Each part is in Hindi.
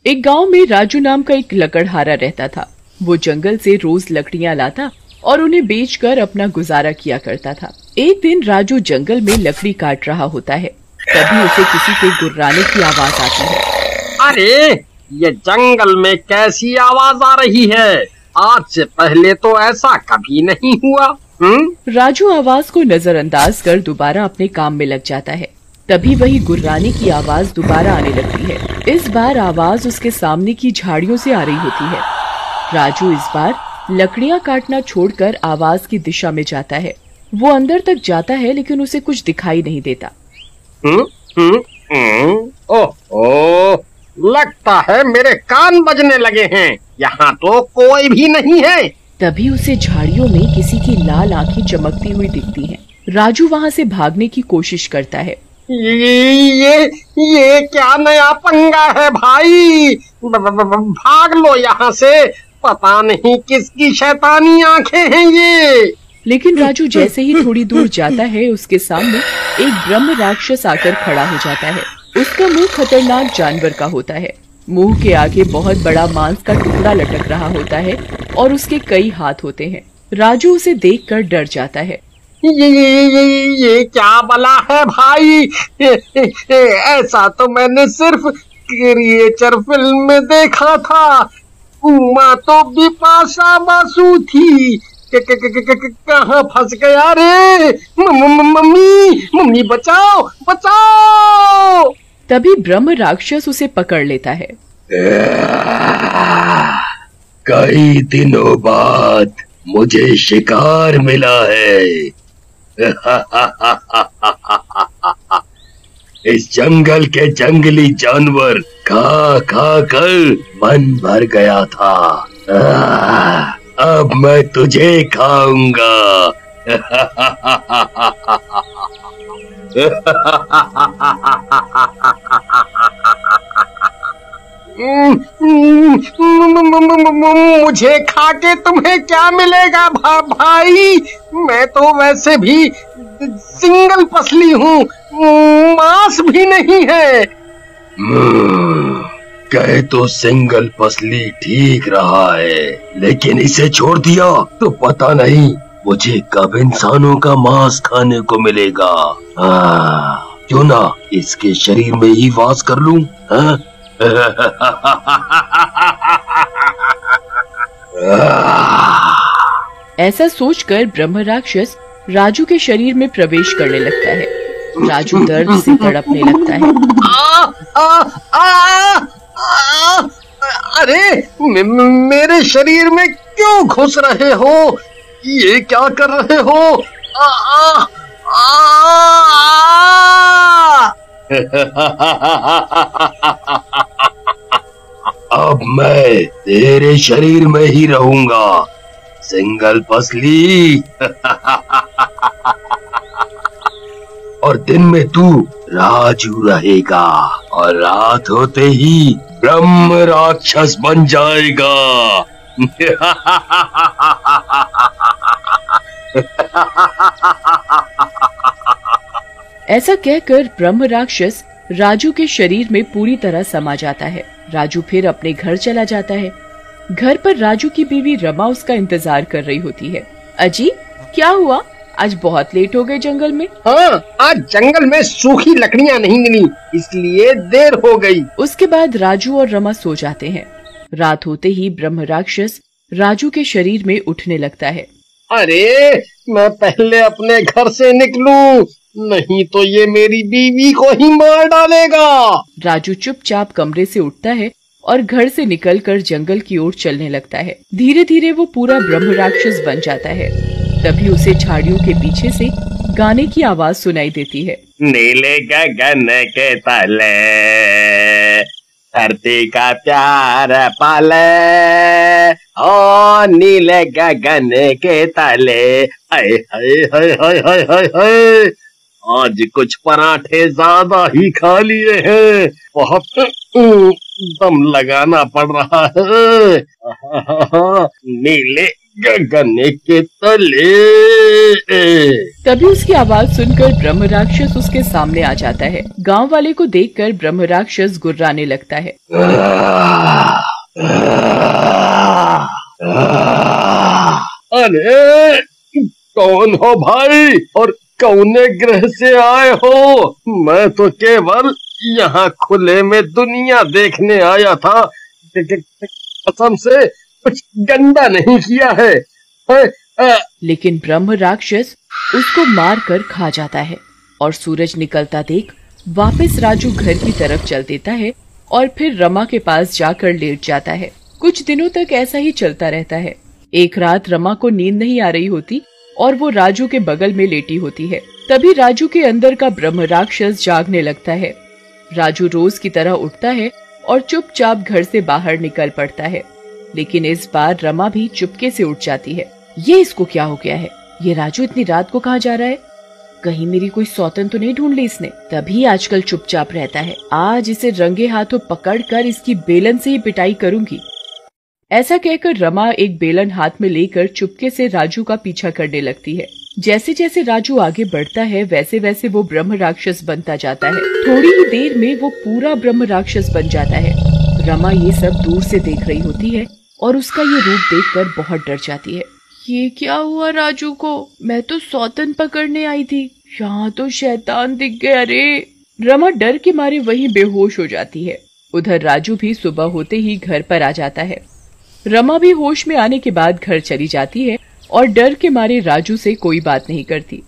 एक गांव में राजू नाम का एक लकड़हारा रहता था। वो जंगल से रोज लकड़ियां लाता और उन्हें बेचकर अपना गुजारा किया करता था। एक दिन राजू जंगल में लकड़ी काट रहा होता है, तभी उसे किसी के गुर्राने की आवाज आती है। अरे ये जंगल में कैसी आवाज आ रही है? आज से पहले तो ऐसा कभी नहीं हुआ। राजू आवाज को नजरअंदाज कर दोबारा अपने काम में लग जाता है। तभी वही गुर्राने की आवाज दोबारा आने लगती है। इस बार आवाज उसके सामने की झाड़ियों से आ रही होती है। राजू इस बार लकड़ियां काटना छोड़कर आवाज की दिशा में जाता है। वो अंदर तक जाता है लेकिन उसे कुछ दिखाई नहीं देता। ओह, लगता है मेरे कान बजने लगे हैं। यहाँ तो कोई भी नहीं है। तभी उसे झाड़ियों में किसी की लाल आंखें चमकती हुई दिखती हैं। राजू वहाँ से भागने की कोशिश करता है। ये क्या नया पंगा है भाई? भाग लो यहाँ से। पता नहीं किसकी शैतानी आंखें हैं ये। लेकिन राजू जैसे ही थोड़ी दूर जाता है, उसके सामने एक ब्रह्म राक्षस आकर खड़ा हो जाता है। उसका मुंह खतरनाक जानवर का होता है। मुंह के आगे बहुत बड़ा मांस का टुकड़ा लटक रहा होता है और उसके कई हाथ होते हैं। राजू उसे देखकर डर जाता है। ये क्या बला है भाई? ऐसा तो मैंने सिर्फ क्रिएचर फिल्म में देखा था। उमा तो बिपाशा बासु थी। कहाँ फंस गया रे? मम्मी बचाओ बचाओ। तभी ब्रह्म राक्षस उसे पकड़ लेता है। कई दिनों बाद मुझे शिकार मिला है। इस जंगल के जंगली जानवर खा खा कर मन भर गया था। अब मैं तुझे खाऊंगा। मुझे खा के तुम्हें क्या मिलेगा भाई? मैं तो वैसे भी सिंगल पसली हूँ, मांस भी नहीं है। कहे तो सिंगल पसली ठीक रहा है, लेकिन इसे छोड़ दिया तो पता नहीं मुझे कब इंसानों का मांस खाने को मिलेगा। क्यों ना इसके शरीर में ही वास कर लूं? ऐसा सोचकर ब्रह्म राक्षस राजू के शरीर में प्रवेश करने लगता है। राजू दर्द से तड़पने लगता है। अरे मेरे शरीर में क्यों घुस रहे हो? ये क्या कर रहे हो? अब मैं तेरे शरीर में ही रहूंगा, सिंगल पसली। और दिन में तू राजू रहेगा और रात होते ही ब्रह्म राक्षस बन जाएगा। ऐसा कहकर ब्रह्म राक्षस राजू के शरीर में पूरी तरह समा जाता है। राजू फिर अपने घर चला जाता है। घर पर राजू की बीवी रमा उसका इंतजार कर रही होती है। अजी, क्या हुआ? आज बहुत लेट हो गए जंगल में। हाँ, आज जंगल में सूखी लकड़ियाँ नहीं मिली, इसलिए देर हो गई। उसके बाद राजू और रमा सो जाते हैं। रात होते ही ब्रह्म राक्षस राजू के शरीर में उठने लगता है। अरे मैं पहले अपने घर से निकलूं, नहीं तो ये मेरी बीवी को ही मार डालेगा। राजू चुपचाप कमरे से उठता है और घर से निकलकर जंगल की ओर चलने लगता है। धीरे धीरे वो पूरा ब्रह्म राक्षस बन जाता है। तभी उसे झाड़ियों के पीछे से गाने की आवाज सुनाई देती है। नीले गगन के तले धरती का प्यार पाले, ओ नीले गगन के तले। हाय हाय हाय हाय हाय हाय हाय, आज कुछ पराठे ज्यादा ही खा लिए हैं, बहुत दम लगाना पड़ रहा है। नीले गगन के तले। तभी उसकी आवाज सुनकर ब्रह्म राक्षस उसके सामने आ जाता है। गांव वाले को देखकर ब्रह्म राक्षस गुर्राने लगता है। अरे कौन हो भाई और कौने ग्रह से आए हो? मैं तो केवल यहाँ खुले में दुनिया देखने आया था। कसम से कुछ गंदा नहीं किया है। लेकिन ब्रह्म राक्षस उसको मार कर खा जाता है और सूरज निकलता देख वापस राजू घर की तरफ चल देता है और फिर रमा के पास जाकर लेट जाता है। कुछ दिनों तक ऐसा ही चलता रहता है। एक रात रमा को नींद नहीं आ रही होती और वो राजू के बगल में लेटी होती है। तभी राजू के अंदर का ब्रह्म राक्षस जागने लगता है। राजू रोज की तरह उठता है और चुपचाप घर से बाहर निकल पड़ता है। लेकिन इस बार रमा भी चुपके से उठ जाती है। ये इसको क्या हो गया है? ये राजू इतनी रात को कहाँ जा रहा है? कहीं मेरी कोई सौतन तो नहीं ढूंढ ली इसने? तभी आजकल चुपचाप रहता है। आज इसे रंगे हाथों पकड़कर इसकी बेलन से ही पिटाई करूंगी। ऐसा कहकर रमा एक बेलन हाथ में लेकर चुपके से राजू का पीछा करने लगती है। जैसे जैसे राजू आगे बढ़ता है वैसे वैसे वो ब्रह्म राक्षस बनता जाता है। थोड़ी ही देर में वो पूरा ब्रह्म राक्षस बन जाता है। रमा ये सब दूर से देख रही होती है और उसका ये रूप देखकर बहुत डर जाती है। ये क्या हुआ राजू को? मैं तो सौतन पकड़ने आई थी, यहाँ तो शैतान दिख गया रे। रमा डर के मारे वहीं बेहोश हो जाती है। उधर राजू भी सुबह होते ही घर पर आ जाता है। रमा भी होश में आने के बाद घर चली जाती है और डर के मारे राजू से कोई बात नहीं करती।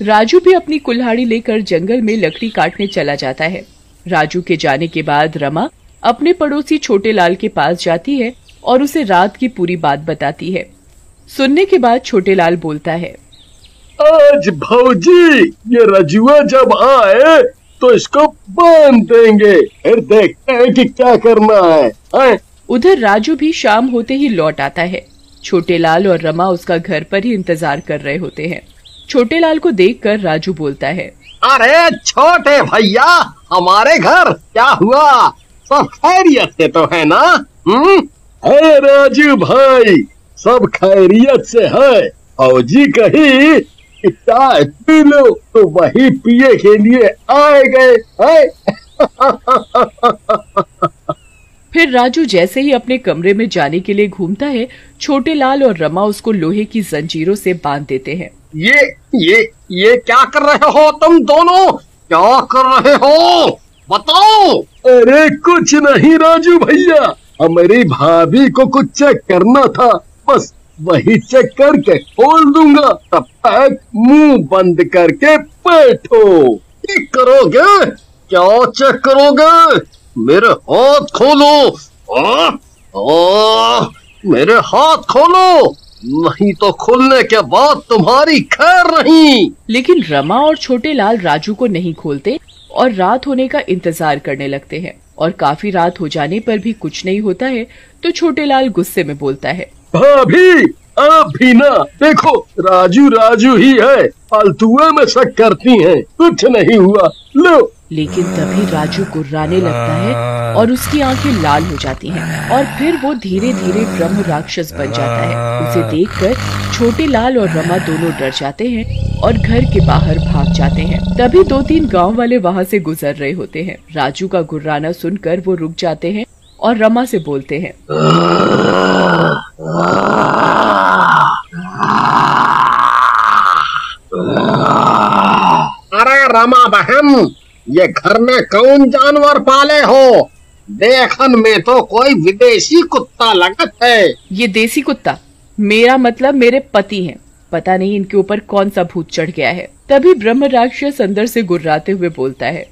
राजू भी अपनी कुल्हाड़ी लेकर जंगल में लकड़ी काटने चला जाता है। राजू के जाने के बाद रमा अपने पड़ोसी छोटे लाल के पास जाती है और उसे रात की पूरी बात बताती है। सुनने के बाद छोटे लाल बोलता है, आज भौजी ये रजुआ जब आए तो इसको बांध देंगे, फिर देखते हैं कि क्या करना है। उधर राजू भी शाम होते ही लौट आता है। छोटे लाल और रमा उसका घर पर ही इंतजार कर रहे होते हैं। छोटे लाल को देखकर राजू बोलता है, अरे छोटे भैया, हमारे घर क्या हुआ? सब खैरियत से तो है ना? अरे राजू भाई, सब खैरियत से है। फौजी कही कि चाय पी लो तो वही पिए के लिए आए गए। फिर राजू जैसे ही अपने कमरे में जाने के लिए घूमता है, छोटे लाल और रमा उसको लोहे की जंजीरों से बांध देते हैं। ये क्या कर रहे हो तुम दोनों? क्या कर रहे हो? बताओ। अरे कुछ नहीं राजू भैया, हमारी भाभी को कुछ चेक करना था, बस वही चेक करके खोल दूंगा। तब तक मुंह बंद करके बैठो। चेक करोगे? क्या चेक करोगे? मेरे हाथ खोलो। मेरे हाथ खोलो, नहीं तो खुलने के बाद तुम्हारी खैर नहीं। लेकिन रमा और छोटे लाल राजू को नहीं खोलते और रात होने का इंतजार करने लगते हैं। और काफी रात हो जाने पर भी कुछ नहीं होता है तो छोटे लाल गुस्से में बोलता है, भाभी आप भी ना देखो, राजू राजू ही है, फालतुआ में शक करती हैं, कुछ नहीं हुआ, लो। लेकिन तभी राजू गुर्राने लगता है और उसकी आंखें लाल हो जाती हैं और फिर वो धीरे धीरे ब्रह्म राक्षस बन जाता है। उसे देखकर छोटे लाल और रमा दोनों डर जाते हैं और घर के बाहर भाग जाते हैं। तभी 2-3 गांव वाले वहां से गुजर रहे होते हैं। राजू का गुर्राना सुनकर वो रुक जाते हैं और रमा से बोलते हैं, अरे रमा बहन, ये घर में कौन जानवर पाले हो? देखन में तो कोई विदेशी कुत्ता लगत है। ये देसी कुत्ता, मेरा मतलब मेरे पति हैं। पता नहीं इनके ऊपर कौन सा भूत चढ़ गया है। तभी ब्रह्म राक्षस अंदर से गुर्राते हुए बोलता है,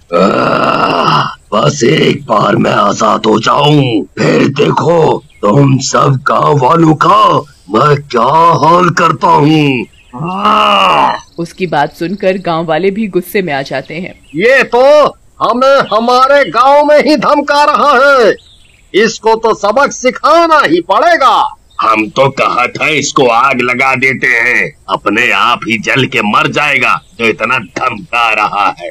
बस एक बार मैं आजाद हो जाऊं, फिर देखो तुम सब गांव वालों का मैं क्या हाल करता हूँ। उसकी बात सुनकर गांव वाले भी गुस्से में आ जाते हैं। ये तो हमें हमारे गांव में ही धमका रहा है, इसको तो सबक सिखाना ही पड़ेगा। हम तो कहा था इसको आग लगा देते हैं, अपने आप ही जल के मर जाएगा, जो इतना धमका रहा है।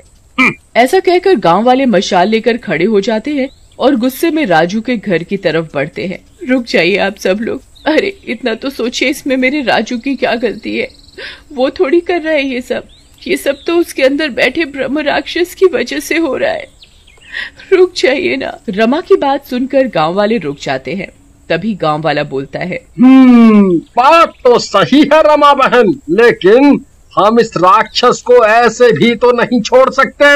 ऐसा कहकर गांव वाले मशाल लेकर खड़े हो जाते हैं और गुस्से में राजू के घर की तरफ बढ़ते हैं। रुक जाइए आप सब लोग, अरे इतना तो सोचिए, इसमें मेरे राजू की क्या गलती है? वो थोड़ी कर रहा है ये सब तो उसके अंदर बैठे ब्रह्म राक्षस की वजह से हो रहा है। रुक जाइए ना। रमा की बात सुनकर गांव वाले रुक जाते हैं। तभी गांव वाला बोलता है, बात तो सही है रमा बहन, लेकिन हम इस राक्षस को ऐसे भी तो नहीं छोड़ सकते।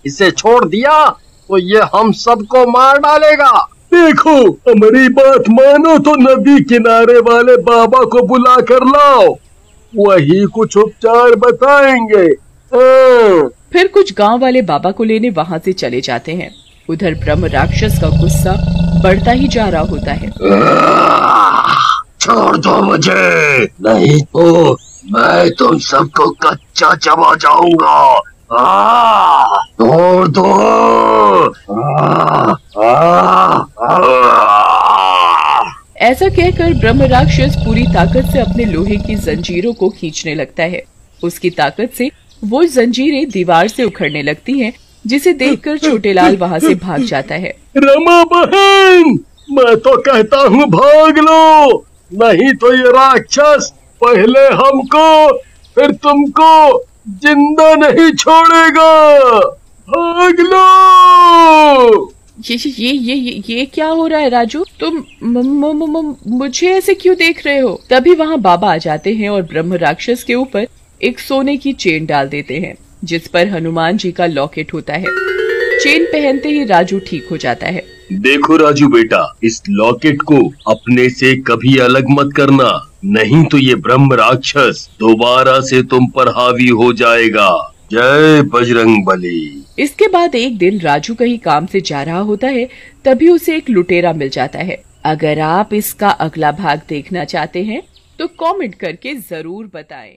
इसे छोड़ दिया तो ये हम सबको मार डालेगा। देखो, हमारी बात मानो तो नदी किनारे वाले बाबा को बुला कर लाओ, वही कुछ उपचार बताएंगे। फिर कुछ गांव वाले बाबा को लेने वहां से चले जाते हैं। उधर ब्रह्म राक्षस का गुस्सा बढ़ता ही जा रहा होता है। छोड़ दो मुझे, नहीं तो मैं तुम सबको कच्चा चबा जाऊंगा। छोड़ दो। ऐसा कहकर ब्रह्म राक्षस पूरी ताकत से अपने लोहे की जंजीरों को खींचने लगता है। उसकी ताकत से वो जंजीरें दीवार से उखड़ने लगती हैं, जिसे देखकर छोटेलाल वहां से भाग जाता है। रमा बहन, मैं तो कहता हूँ भाग लो, नहीं तो ये राक्षस पहले हमको फिर तुमको जिंदा नहीं छोड़ेगा। भाग लो। ये क्या हो रहा है राजू? तुम मुझे ऐसे क्यों देख रहे हो? तभी वहाँ बाबा आ जाते हैं और ब्रह्म राक्षस के ऊपर एक सोने की चेन डाल देते हैं, जिस पर हनुमान जी का लॉकेट होता है। चेन पहनते ही राजू ठीक हो जाता है। देखो राजू बेटा, इस लॉकेट को अपने से कभी अलग मत करना, नहीं तो ये ब्रह्म राक्षस दोबारा से तुम पर हावी हो जाएगा। जय बजरंग बली। इसके बाद एक दिन राजू कहीं काम से जा रहा होता है, तभी उसे एक लुटेरा मिल जाता है। अगर आप इसका अगला भाग देखना चाहते हैं तो कमेंट करके जरूर बताएं।